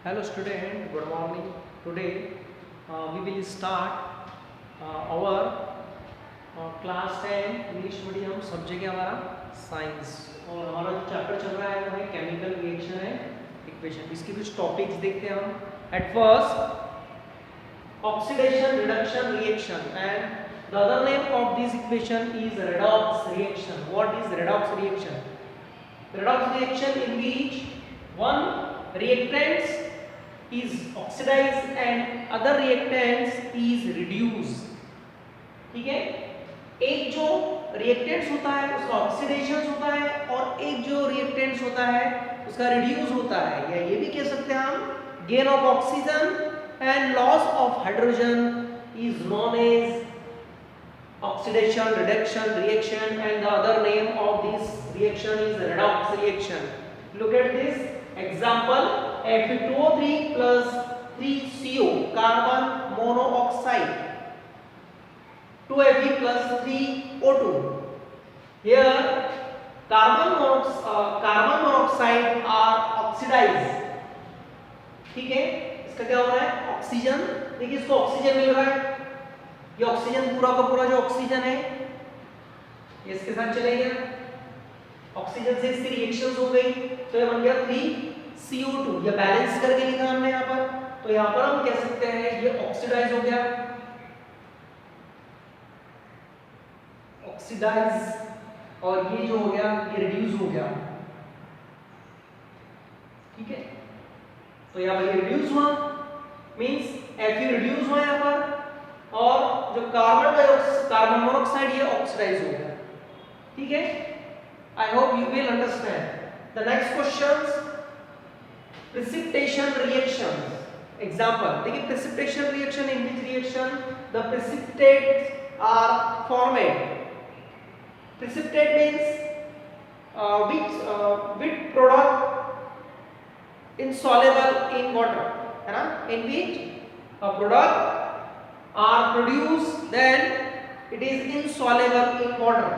Hello student, good morning. Today we will start our class 10 English medium subject है हमारा science और हमारा जो चैप्टर चल रहा है वो है केमिकल रिएक्शन एंड इक्वेशन। इसके कुछ टॉपिक्स देखते हैं हम। At first oxidation reduction reaction and the other name of this equation is redox reaction. What is redox reaction? Redox reaction in which one reactants is oxidized and other reactants is reduced. ठीक है, एक जो reactants होता है उसका oxidation होता है और एक जो रिएक्टेंट्स होता है उसका रिड्यूस होता है, या ये भी कह सकते हैं हम gain of oxygen and loss of hydrogen is known as oxidation reduction reaction, and the other name of this reaction is redox reaction. Look at this example: Fe2O3 plus 3CO carbon monoxide, 2Fe plus 3O2. Here carbon monoxide are oxidized. ठीक है, इसका क्या हो रहा है? Oxygen, देखिए इसको oxygen मिल रहा है, ये ऑक्सीजन पूरा का पूरा जो ऑक्सीजन है ये इसके साथ चलेगा, ऑक्सीजन से इसकी रिएक्शंस हो गई तो ये बन गया 3CO2, ये बैलेंस करके लिखा हमने यहाँ पर, तो यहाँ पर हम कह सकते हैं ये ऑक्सीडाइज हो गया, ऑक्सीडाइज, और ये जो हो गया ये रिड्यूस हो गया। ठीक है, तो यहाँ पर ये रिड्यूस हुआ, मींस Fe रिड्यूस हुआ यहाँ पर, और जो कार्बन मोनोऑक्साइड ये ऑक्सीडाइज हो गया। ठीक है, I hope you will understand. The next questions, precipitation reactions example. देखिए precipitation reaction, in which reaction the precipitates are formed. Precipitate means which product insoluble in water, है ना, in which a product are produced then it is insoluble in water।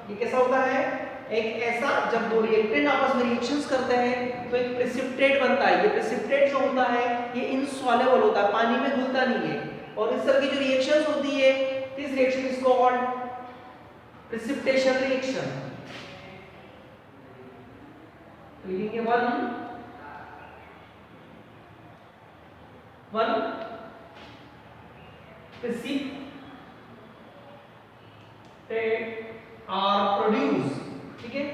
ये कैसा होता है? एक ऐसा, जब दो रिएक्टेंट आपस में रिएक्शंस करते हैं तो एक प्रेसिपिटेट बनता है। ये प्रेसिपिटेट जो होता है ये इनसॉल्युबल होता है, पानी में घुलता नहीं है, और इस तरह की जो रिएक्शंस होती है this reaction is called precipitation reaction. लिखेंगे वन precipitate are produced। ठीक है,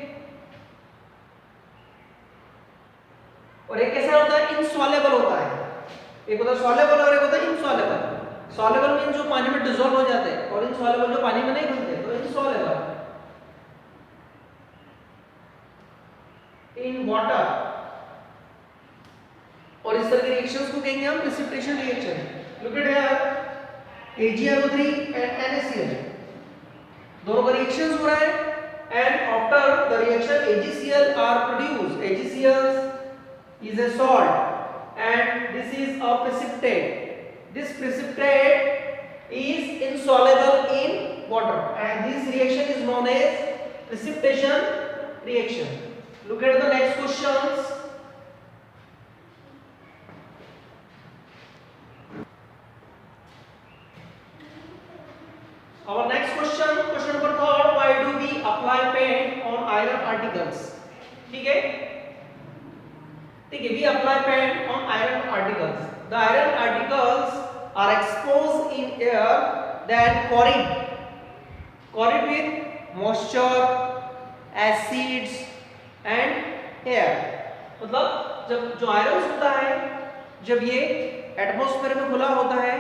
और एक कैसा होता है? इनसॉल्युबल होता है। एक होता है सॉल्युबल और एक होता है इनसॉल्युबल। सॉल्युबल मींस जो पानी में डिसॉल्व हो जाते हैं, और इनसॉल्युबल जो पानी में नहीं घुलते, तो इनसॉल्युबल इन वाटर। और इस तरह के रिएक्शंस को कहेंगे हम precipitation reaction. Look at here, AgNO3 and NaCl, दोनों का रिएक्शंस हो रहा है, and after the reaction AgCl are produced। AgCl is a salt and this is a precipitate। This precipitate is insoluble in water and this reaction is known as precipitation reaction। Look at the next questions। Our next question, question number 3, why do we apply paint on iron articles? ठीक है, we apply paint on iron articles। The iron articles are exposed in air then corrode with moisture, acids and air। मतलब जब जो iron होता है, जब ये atmosphere में खुला होता है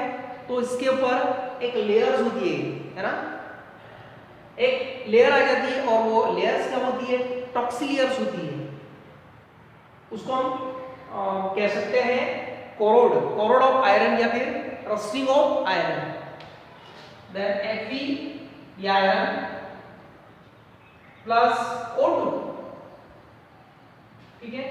तो इसके ऊपर एक लेयर्स होती है ना, एक लेयर आ जाती है, और वो लेयर्स क्या होती है? टॉक्सिलियर्स होती है। उसको हम कह सकते हैं कोरोड ऑफ आयरन या फिर rusting of iron. Then Fe या आयरन प्लस O2। ठीक है,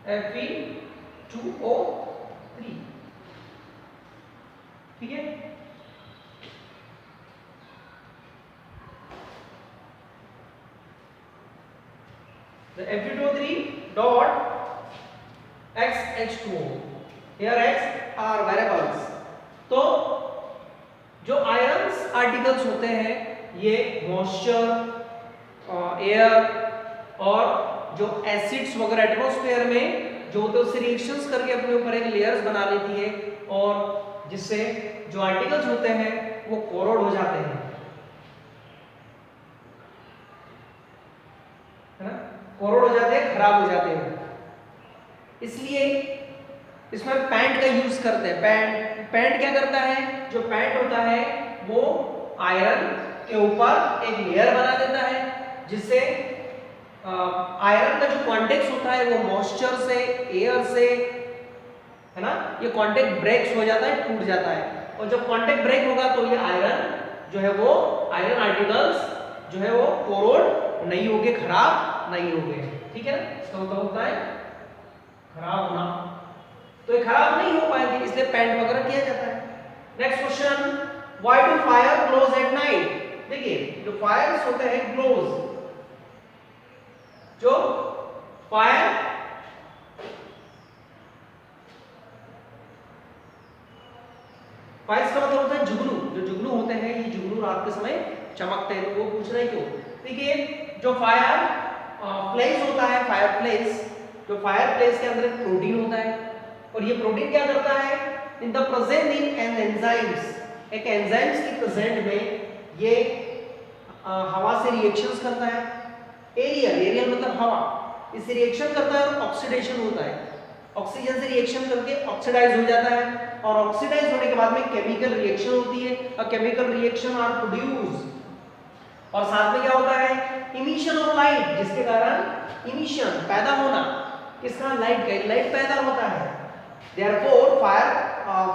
Fe2O3। ठीक है, the Fe2O3 dot X H2O, here X are variables। तो जो आयरन्स आर्टिकल्स होते हैं ये मॉइस्चर, एयर और जो एसिड्स वगैरह एटमॉस्फेयर में जो होते हैं उससे रिएक्शंस करके अपने ऊपर एक लेयर्स बना लेती है और जिससे जो आर्टिकल्स होते हैं वो कोरोड हो जाते हैं, है ना, कोरोड हो जाते हैं, खराब हो जाते हैं। इसलिए इसमें पैंट का यूज करते हैं। पैंट क्या करता है, जो पैंट होता है वो आयरन के ऊपर एक लेयर बना देता है जिससे आयरन का जो कॉन्टेक्ट होता है वो मॉइस्चर से, एयर से, है ना, ये कॉन्टेक्ट ब्रेक्स हो जाता है, टूट जाता है। और जब कॉन्टेक्ट ब्रेक होगा तो ये आयरन जो है वो आयरन आर्टिकल्स जो है वो कोरोड नहीं होंगे, खराब नहीं होंगे। ठीक है, इसका मतलब होता है खराब होना। तो ये खराब नहीं हो पाएंगे इसलिए पेंट वगैरह किया जाता है। Next question, why do fire glows at night? देखिए जो फायर्स होते हैं ग्लोज, जो फायर फायर्स का मतलब होता है जुगनू। जो जुगनू होते हैं ये जुगनू रात के समय चमकते हैं। तो वो पूछ रहे हैं क्यों? देखिए जो फायर प्लेस होता है, फायर प्लेस, जो फायर प्लेस के अंदर एक प्रोटीन होता है और ये प्रोटीन क्या करता है, in the present in an enzymes, एक एंजाइम्स की प्रेजेंट में ये हवा से रिएक्शंस करता है। एरियल मतलब हवा, इससे रिएक्शन करता है और ऑक्सीडेशन होता है। ऑक्सीजन से रिएक्शन करके ऑक्सीडाइज हो जाता है और ऑक्सीडाइज होने के बाद में केमिकल रिएक्शन होती है। A chemical reaction are produce और साथ में क्या होता है, इमिशन ऑफ लाइट, जिसके कारण इमिशन पैदा होना, किसका, लाइट का, लाइट पैदा होता है। Therefore fire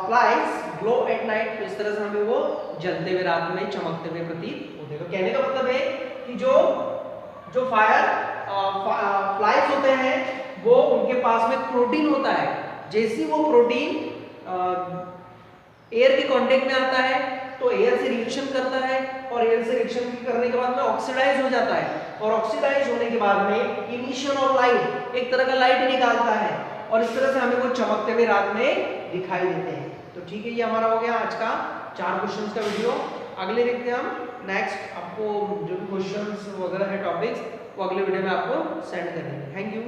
flies glow at night. तो इस तरह से हमें वो जलते हुए रात में, चमकते हुए प्रतीत होते हैं। तो कहने का मतलब है कि जो फायर फ्लाइज होते हैं वो उनके पास में प्रोटीन होता है। जैसे वो प्रोटीन एयर के कांटेक्ट में आता है तो एयर से रिएक्शन करता है और एयर से रिएक्शन करने के बाद में ऑक्सीडाइज हो जाता है और ऑक्सीडाइज होने के बाद में इमिशन ऑफ लाइट, एक तरह का लाइट निकालता है और इस तरह से हमें वो चमकते हुए रात में दिखाई देते हैं। तो ठीक है, ये हमारा हो गया आज का 4 क्वेश्चंस का वीडियो। अगले देखते हैं हम नेक्स्ट, आपको जो भी क्वेश्चंस वगैरह है टॉपिक्स वो अगले वीडियो में आपको सेंड करेंगे। Thank you.